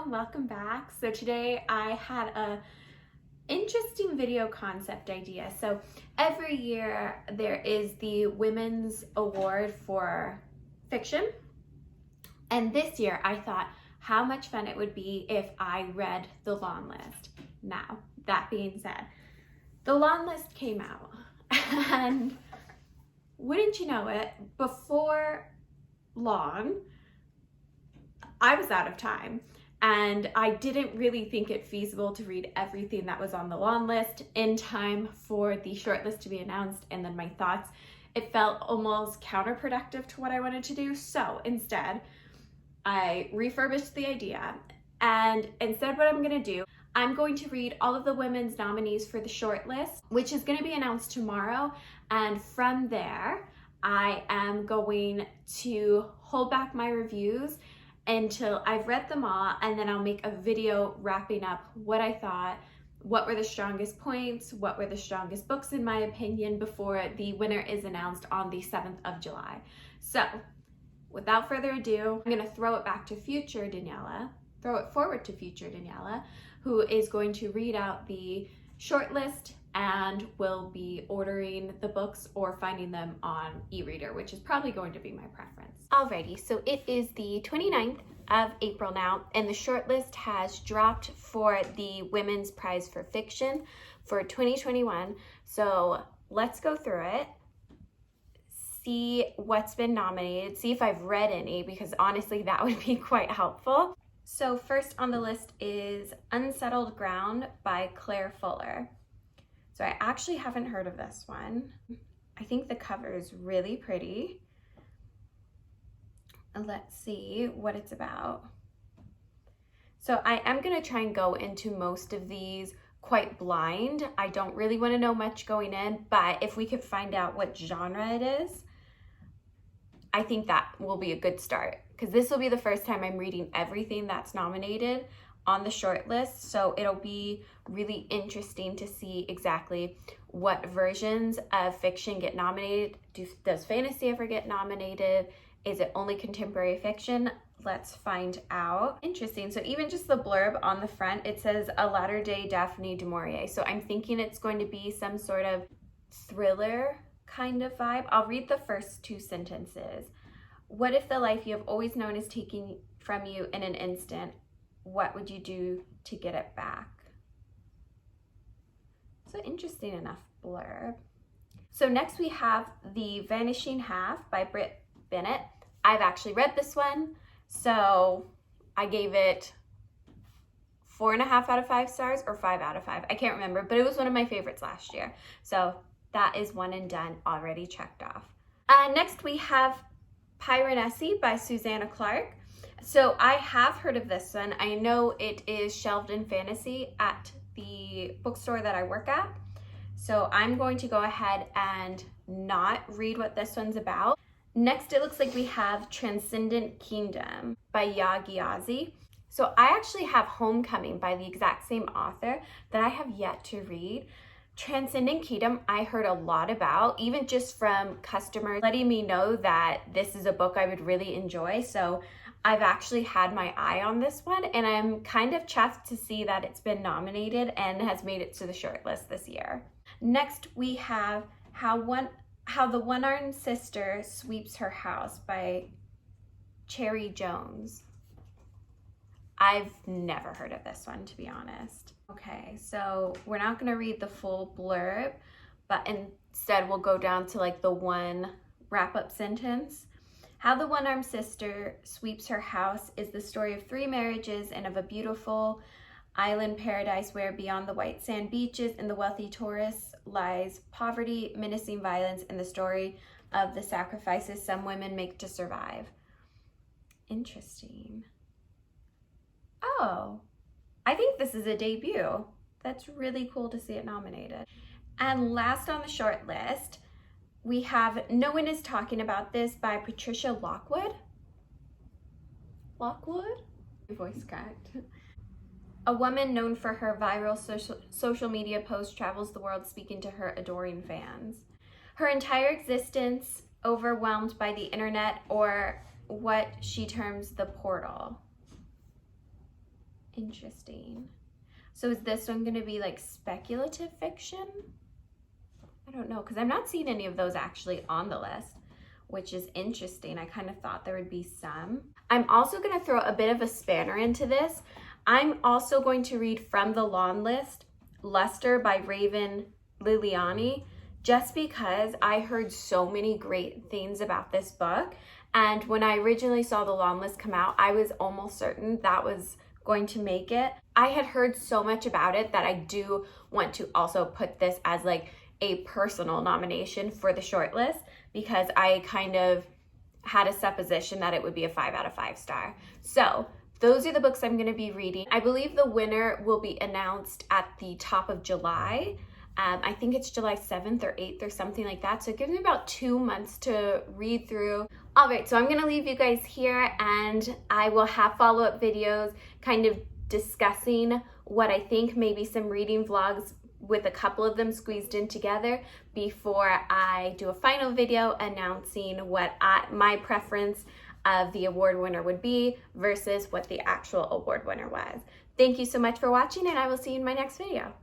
Hello and welcome back. So today I had a interesting video concept idea. So every year there is the Women's Award for Fiction. And this year I thought how much fun it would be if I read the long list. Now, that being said, the long list came out and wouldn't you know it, before long, I was out of time and I didn't really think it feasible to read everything that was on the long list in time for the shortlist to be announced and then my thoughts. It felt almost counterproductive to what I wanted to do. So instead, I refurbished the idea, and instead what I'm gonna do, I'm going to read all of the women's nominees for the shortlist, which is gonna be announced tomorrow. And from there, I am going to hold back my reviews until I've read them all, and then I'll make a video wrapping up what I thought, what were the strongest points, what were the strongest books in my opinion, before the winner is announced on the 7th of July. So without further ado, I'm gonna throw it forward to future Daniela, who is going to read out the shortlist and will be ordering the books or finding them on e-reader, which is probably going to be my preference. Alrighty, so it is the 29th of April now, and the shortlist has dropped for the Women's Prize for Fiction for 2021. So let's go through it, see what's been nominated, see if I've read any, because honestly that would be quite helpful. So first on the list is Unsettled Ground by Claire Fuller. So I actually haven't heard of this one. I think the cover is really pretty. Let's see what it's about. So I am gonna try and go into most of these quite blind. I don't really wanna know much going in, but if we could find out what genre it is, I think that will be a good start, because this will be the first time I'm reading everything that's nominated on the short list. So it'll be really interesting to see exactly what versions of fiction get nominated. Does fantasy ever get nominated? Is it only contemporary fiction? Let's find out. Interesting. So even just the blurb on the front, it says a latter-day Daphne du Maurier. So I'm thinking it's going to be some sort of thriller kind of vibe. I'll read the first two sentences. What if the life you have always known is taken from you in an instant? What would you do to get it back? So interesting enough blurb. So next we have The Vanishing Half by Britt Bennett. I've actually read this one, so I gave it 4.5 out of 5 stars or 5 out of 5. I can't remember, but it was one of my favorites last year. So that is one and done, already checked off. Next we have Pyronessie by Susanna Clark. So I have heard of this one. I know it is shelved in fantasy at the bookstore that I work at. So I'm going to go ahead and not read what this one's about. Next, it looks like we have Transcendent Kingdom by Yagi-Ozi. So I actually have Homecoming by the exact same author that I have yet to read. Transcendent Kingdom, I heard a lot about, even just from customers letting me know that this is a book I would really enjoy. So I've actually had my eye on this one, and I'm kind of chuffed to see that it's been nominated and has made it to the shortlist this year. Next, we have How the One-Armed Sister Sweeps Her House by Cherry Jones. I've never heard of this one, to be honest. Okay, so we're not gonna read the full blurb, but instead we'll go down to like the one wrap-up sentence. How the One-Armed Sister Sweeps Her House is the story of 3 marriages and of a beautiful island paradise where beyond the white sand beaches and the wealthy tourists lies poverty, menacing violence, and the story of the sacrifices some women make to survive. Interesting. Oh, I think this is a debut. That's really cool to see it nominated. And last on the short list, we have No One Is Talking About This by Patricia Lockwood. Lockwood? Your voice cracked. A woman known for her viral social media posts travels the world speaking to her adoring fans. Her entire existence overwhelmed by the internet, or what she terms the portal. Interesting. So is this one going to be like speculative fiction? I don't know, because I'm not seeing any of those actually on the list, which is interesting. I kind of thought there would be some. I'm also going to throw a bit of a spanner into this. I'm also going to read from the long list, Luster by Raven Liliani, just because I heard so many great things about this book. And when I originally saw the long list come out, I was almost certain that was going to make it. I had heard so much about it that I do want to also put this as like a personal nomination for the shortlist, because I kind of had a supposition that it would be a 5 out of 5 star. So those are the books I'm going to be reading. I believe the winner will be announced at the top of July. I think it's July 7th or 8th or something like that. So it gives me about 2 months to read through. All right, so I'm going to leave you guys here, and I will have follow-up videos kind of discussing what I think, maybe some reading vlogs with a couple of them squeezed in together before I do a final video announcing what my preference of the award winner would be versus what the actual award winner was. Thank you so much for watching, and I will see you in my next video.